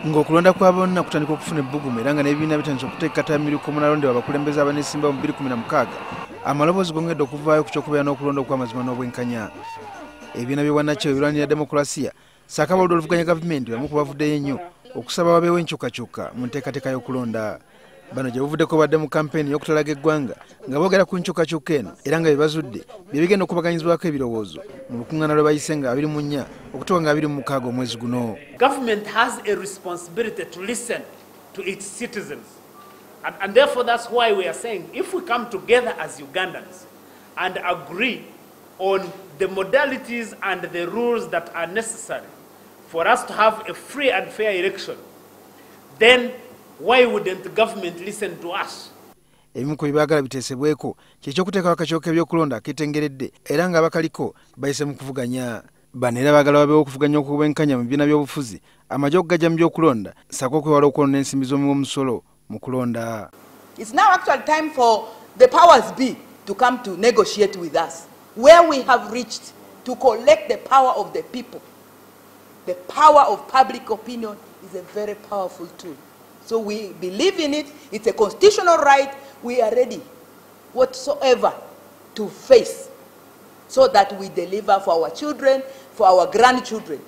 Ng'okulonda kwa bonna kutandika okufuna ebbugumu era nga n'ebibiina bitandise okuteekata emiruko mu nalonde abakulembeze abaneesimba mu 2016 amaloboozi gongedde okuvaayo ku ky'okubeera n'okulonda okw'amazima n'obwenkanya. Ebibiina by'obwannakyewa ebirwanirira demokulasiya ssaaka abaludde oluvuganya gavumenti bamu ku bavuddeyo ennyo okusaba wabeewo enkyukakyuka mu nteekateeka y'okulonda. Bano gye buvuddeko badde mu kampeyini y'okutalaga eggwanga nga boogera ku nkyukakyuka eno era nga bye bazudde bye bigenda okubaganyizibwako ebirowoozo mu lukuŋŋaana lwe bayise nga 24 okutuuka nga 26 omwezi guno. Government has a responsibility to listen to its citizens. And therefore that's why we are saying if we come together as Ugandans and agree on the modalities and the rules that are necessary for us to have a free and fair election, then why wouldn't the government listen to us? Ebimu ku bibaagala biteesebweko ky'ekyokuteekawo akakiiko k'ebyokulonda akeetengeredde era nga abakaliko bayise mu kuvuganya. Bano era baagala wabeewo okuvuganya okubwenkanya mu bibiina by'obufuzi amagye okugajja mu by'okulonda ssaako okwewala okwonna ensimbi z'omusolo mu kulonda. It's now actual time for the powers be to come to negotiate with us where we have reached to collect the power of the people. The power of public opinion is a very powerful tool. So we believe in it. It's a constitutional right. We are ready whatsoever to face so that we deliver for our children, for our grandchildren.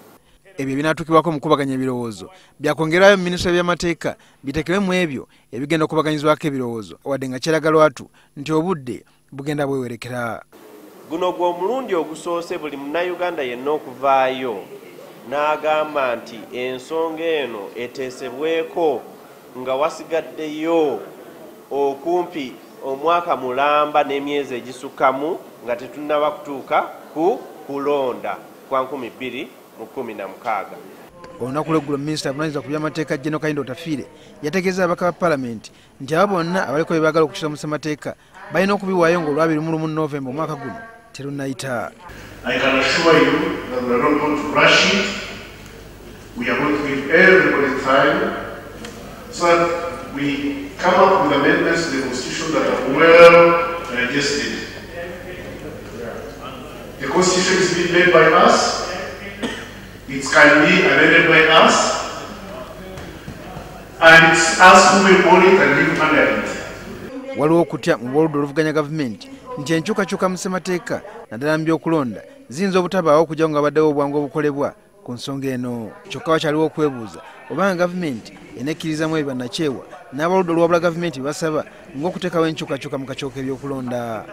Ebyo binaatuukibwako mu kubaganya ebirowoozo byakwongerayo mu minisitule by'amateeka biteekebwe mu ebyo ebigenda okubaganyizibwako ebirowoozo wadde nga kyeraga lwatu nti obudde bugenda bwewerekera. Guno gw'omulundi ogusoose buli munnayuganda yenna okuvaayo n'agamba nti ensonga eno eteesebweko nga wasigaddeyo okumpi omwaka mulamba n'emyezi egisukkamu nga tetunnaba kutuuka ku kulonda kwa 2016. Olunaku lw'eggulo minisita avunaanyizibwa ku by'amateeka General Kayindo Otafiire yategeeza ababaka ba paalamenti nti abo bonna abaliko bye baagala okukisa mu ssemateeka balina okubiwaayo ng'olw'abiri Novemba omwaka guno terunnayita. I can assure you that we are not going to rush it. We are going to give everybody time so that we come up with amendments to the Constitution that are well digested. The Constitution is being made by us. It can be amended by us. And it's us who will own it and live under it. Waliwo okutya mu bwoludde oluvuganya gavumenti nti enkyukakyuka mu ssemateeka naddala mu by'okulonda ziyinza obutabaawo okujja nga baddewo obwangu obukolebwa ku nsonga eno. Kyokka wakyaliwo okwebuuza obanga gavumenti enekkirizamu ebyo bannakyewa n'abaludde olwabula gavumenti basaba ng'okuteekawo enkyukakyuka mu kakiiko k'ebyokulonda.